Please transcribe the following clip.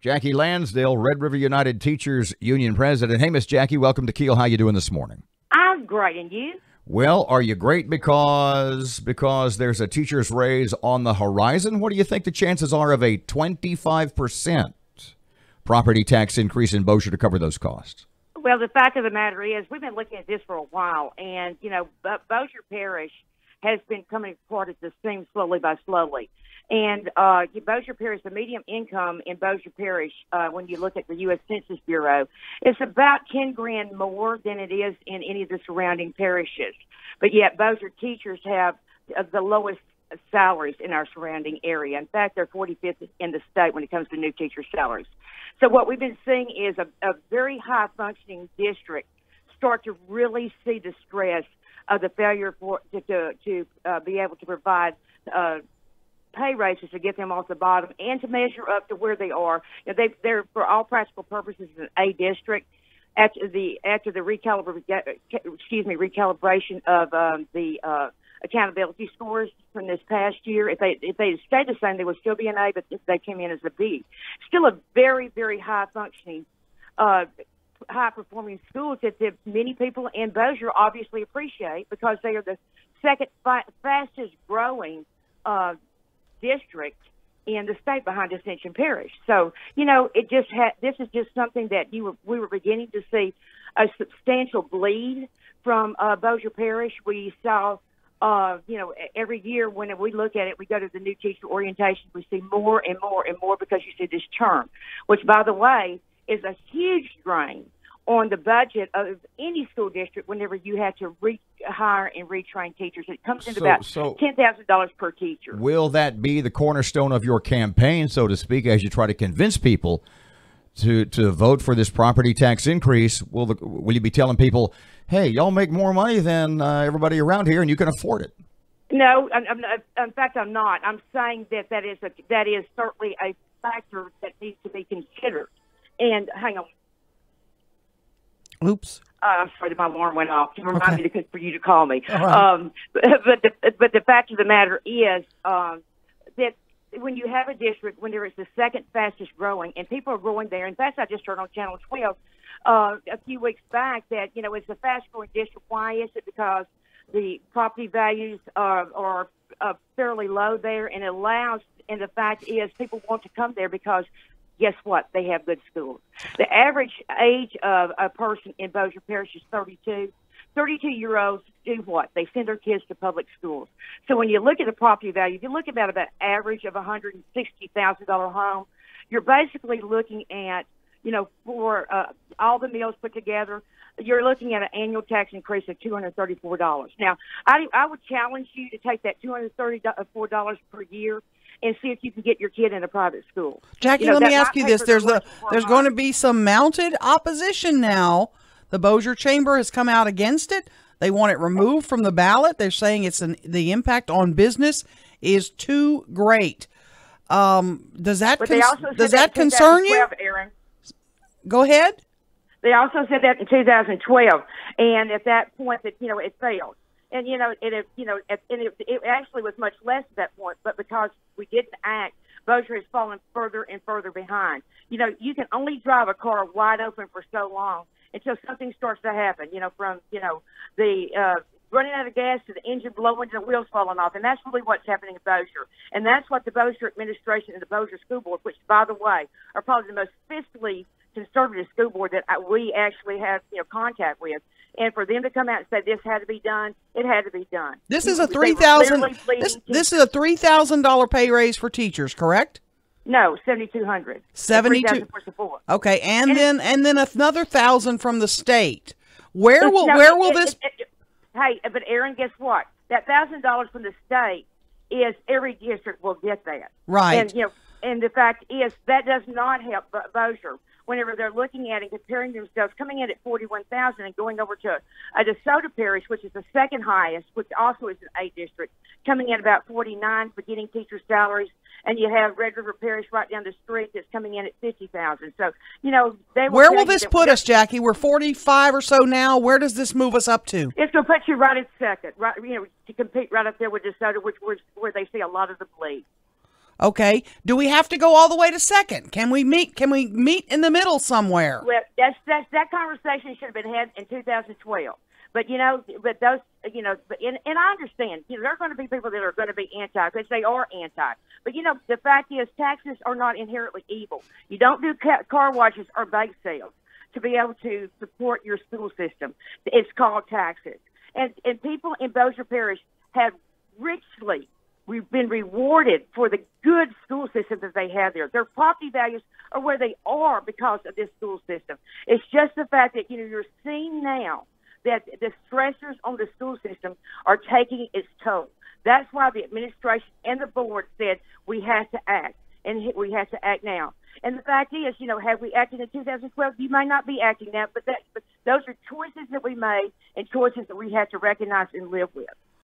Jackie Lansdale, Red River United Teachers Union President. Hey, Miss Jackie, welcome to Keel. How you doing this morning? I'm great, and you? Well, are you great because there's a teacher's raise on the horizon? What do you think the chances are of a 25% property tax increase in Bossier to cover those costs? Well, the fact of the matter is we've been looking at this for a while, and, Bossier Parish has been coming apart at the seams slowly by slowly. And Bossier Parish, the median income in Bossier Parish, when you look at the U.S. Census Bureau, it's about 10 grand more than it is in any of the surrounding parishes. But yet Bossier teachers have the lowest salaries in our surrounding area. In fact, they're 45th in the state when it comes to new teacher salaries. So what we've been seeing is a very high-functioning district start to really see the stress of the failure to be able to provide pay raises to get them off the bottom and to measure up to where they are. They're for all practical purposes an A district. After the recalibration of the accountability scores from this past year, if they stayed the same, they would still be an A, but they came in as a B. Still a very, very high functioning, high performing schools that many people in Bossier obviously appreciate because they are the second fastest growing district in the state behind Ascension Parish. So, this is just something that we were beginning to see a substantial bleed from Bossier Parish. We saw, every year when we look at it, we go to the new teacher orientation, we see more and more and more because you see this churn, which, by the way, is a huge drain on the budget of any school district whenever you have to hire and retrain teachers. It comes into about $10,000 per teacher. Will that be the cornerstone of your campaign, so to speak, as you try to convince people to vote for this property tax increase? Will you be telling people, hey, y'all make more money than everybody around here and you can afford it? No, in fact, I'm not. I'm saying that is certainly a factor that needs to be considered. And hang on. Oops. I'm sorry, my alarm went off to remind me for you to call me. Right. But the fact of the matter is that when you have a district, when there is the second fastest growing, and people are growing there. In fact, I just heard on Channel 12 a few weeks back that, it's a fast growing district. Why is it? Because the property values are fairly low there, and the fact is people want to come there because guess what? They have good schools. The average age of a person in Bossier Parish is 32. 32-year-olds do what? They send their kids to public schools. So when you look at the property value, if you look about average of $160,000 home, you're basically looking at, for all the meals put together, you're looking at an annual tax increase of $234. Now, I would challenge you to take that $234 per year and see if you can get your kid in a private school. Jackie, let me ask you this. There's going to be some mounted opposition now. The Bossier Chamber has come out against it. They want it removed from the ballot. They're saying the impact on business is too great. Does that concern you? Aaron. Go ahead. They also said that in 2012, and at that point that it failed. And it actually was much less at that point, but because we didn't act, Bossier has fallen further and further behind. You can only drive a car wide open for so long until something starts to happen. From the running out of gas to the engine blowing to the wheels falling off, and that's really what's happening in Bossier. And that's what the Bossier administration and the Bossier School Board, which, by the way, are probably the most fiscally conservative school board that we actually have contact with. And for them to come out and say this had to be done, it had to be done. This is a $3,000. This is a $3,000 pay raise for teachers, correct? No, $7,200. $7,200. Okay, and then another $1,000 from the state. Where will this? Hey, but Aaron, guess what? That $1,000 from the state is every district will get that. Right. And the fact is that does not help Bossier. Whenever they're looking at and comparing themselves, coming in at 41,000 and going over to DeSoto Parish, which is the second highest, which also is an A district, coming in about 49 for getting teacher salaries, and you have Red River Parish right down the street that's coming in at 50,000. So where will this put us, Jackie? We're 45 or so now. Where does this move us up to? It's going to put you right at second, right? To compete right up there with DeSoto, where they see a lot of the bleed. Okay. Do we have to go all the way to second? Can we meet in the middle somewhere? Well, that conversation should have been had in 2012. But those, and I understand, there are going to be people that are going to be anti because they are anti. But the fact is, taxes are not inherently evil. You don't do car washes or bake sales to be able to support your school system. It's called taxes, and people in Bossier Parish have richly. We've been rewarded for the good school system that they have there. Their property values are where they are because of this school system. It's just the fact that you're seeing now that the stressors on the school system are taking its toll. That's why the administration and the board said we have to act, and we have to act now. And the fact is, have we acted in 2012? You may not be acting now, but those are choices that we made and choices that we have to recognize and live with.